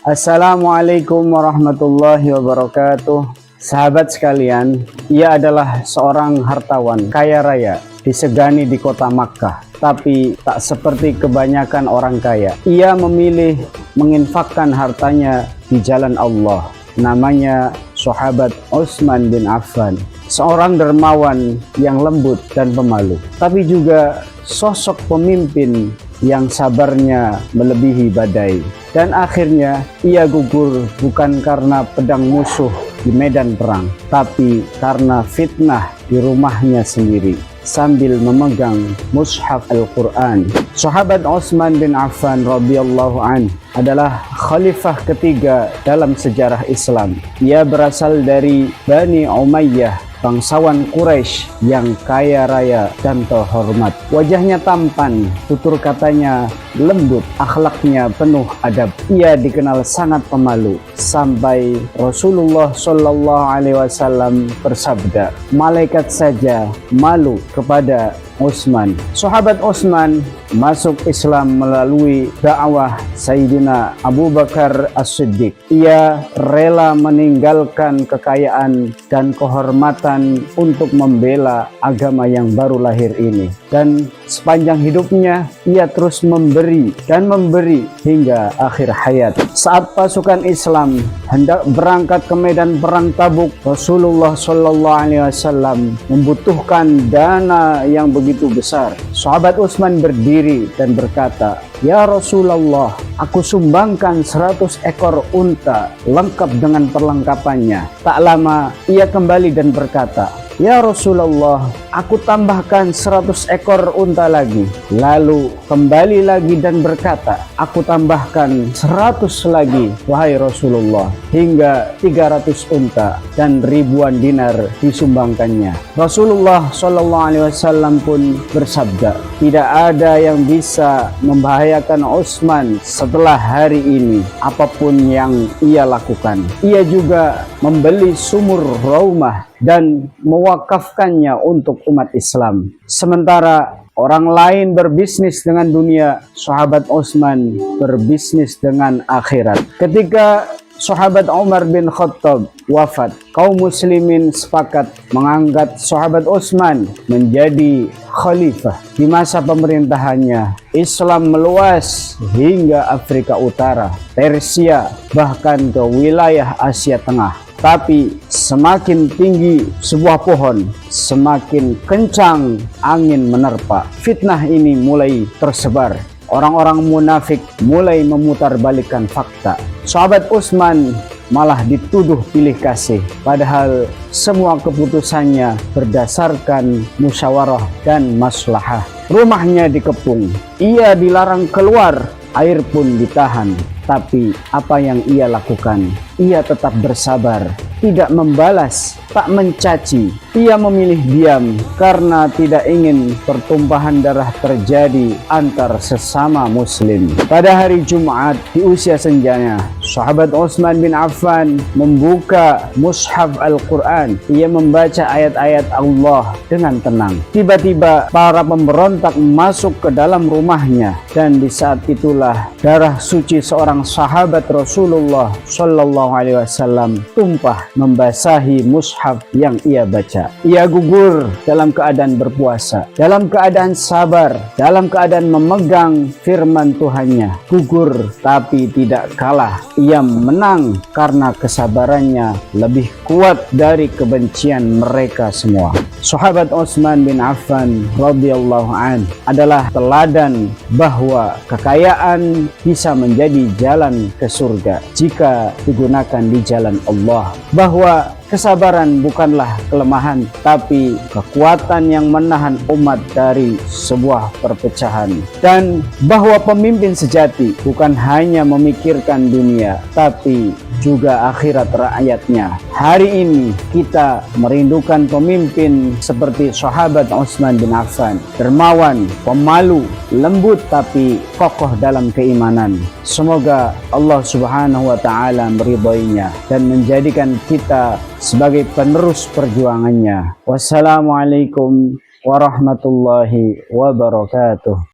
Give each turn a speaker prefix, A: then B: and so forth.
A: Assalamualaikum warahmatullahi wabarakatuh. Sahabat sekalian, ia adalah seorang hartawan kaya raya, disegani di kota Makkah. Tapi tak seperti kebanyakan orang kaya, ia memilih menginfakkan hartanya di jalan Allah. Namanya sahabat Utsman bin Affan, seorang dermawan yang lembut dan pemalu, tapi juga sosok pemimpin yang sabarnya melebihi badai. Dan akhirnya ia gugur bukan karena pedang musuh di medan perang, tapi karena fitnah di rumahnya sendiri sambil memegang mushaf Al-Quran. Sahabat Utsman bin Affan radhiyallahu an adalah khalifah ketiga dalam sejarah Islam. Ia berasal dari Bani Umayyah, bangsawan Quraisy yang kaya raya dan terhormat. Wajahnya tampan, tutur katanya lembut, akhlaknya penuh adab. Ia dikenal sangat pemalu sampai Rasulullah Shallallahu Alaihi Wasallam bersabda, malaikat saja malu kepada Utsman. Sahabat Utsman masuk Islam melalui dakwah Sayyidina Abu Bakar As-Siddiq. Ia rela meninggalkan kekayaan dan kehormatan untuk membela agama yang baru lahir ini. Dan sepanjang hidupnya ia terus memberi dan memberi hingga akhir hayat. Saat pasukan Islam hendak berangkat ke medan perang Tabuk, Rasulullah Shallallahu Alaihi Wasallam membutuhkan dana yang begitu besar. Sahabat Utsman berdiri dan berkata, "Ya Rasulullah, aku sumbangkan 100 ekor unta lengkap dengan perlengkapannya." Tak lama ia kembali dan berkata, "Ya Rasulullah, aku tambahkan 100 ekor unta lagi." Lalu kembali lagi dan berkata, "Aku tambahkan 100 lagi, wahai Rasulullah." Hingga 300 unta dan ribuan dinar disumbangkannya. Rasulullah Shallallahu Alaihi Wasallam pun bersabda, "Tidak ada yang bisa membahayakan Utsman setelah hari ini, apapun yang ia lakukan." Ia juga membeli sumur Raumah dan mewakafkannya untuk umat Islam. Sementara orang lain berbisnis dengan dunia, sahabat Utsman berbisnis dengan akhirat. Ketika sahabat Umar bin Khattab wafat, kaum muslimin sepakat mengangkat sahabat Utsman menjadi khalifah. Di masa pemerintahannya, Islam meluas hingga Afrika Utara, Persia, bahkan ke wilayah Asia Tengah. Tapi semakin tinggi sebuah pohon, semakin kencang angin menerpa. Fitnah ini mulai tersebar. Orang-orang munafik mulai memutarbalikkan fakta. Sahabat Utsman malah dituduh pilih kasih, padahal semua keputusannya berdasarkan musyawarah dan maslahah. Rumahnya dikepung, ia dilarang keluar, air pun ditahan. Tapi apa yang ia lakukan? Ia tetap bersabar, tidak membalas, tak mencaci. Ia memilih diam karena tidak ingin pertumpahan darah terjadi antar sesama muslim. Pada hari Jumat di usia senjanya, sahabat Utsman bin Affan membuka mushaf Al-Quran. Ia membaca ayat-ayat Allah dengan tenang. Tiba-tiba para pemberontak masuk ke dalam rumahnya, dan di saat itulah darah suci seorang sahabat Rasulullah Shallallahu Alaihi Wasallam tumpah membasahi mushaf yang ia baca. Ia gugur dalam keadaan berpuasa, dalam keadaan sabar, dalam keadaan memegang firman Tuhannya. Gugur tapi tidak kalah. Ia menang karena kesabarannya lebih kuat dari kebencian mereka semua. Sahabat Utsman bin Affan radhiyallahu an adalah teladan bahwa kekayaan bisa menjadi jalan ke surga jika digunakan di jalan Allah, bahwa kesabaran bukanlah kelemahan, tapi kekuatan yang menahan umat dari sebuah perpecahan. Dan bahwa pemimpin sejati bukan hanya memikirkan dunia, tapi juga akhirat rakyatnya. Hari ini kita merindukan pemimpin seperti sahabat Utsman bin Affan, dermawan, pemalu, lembut tapi kokoh dalam keimanan. Semoga Allah Subhanahu wa taala meridhoinya dan menjadikan kita sebagai penerus perjuangannya. Wassalamualaikum warahmatullahi wabarakatuh.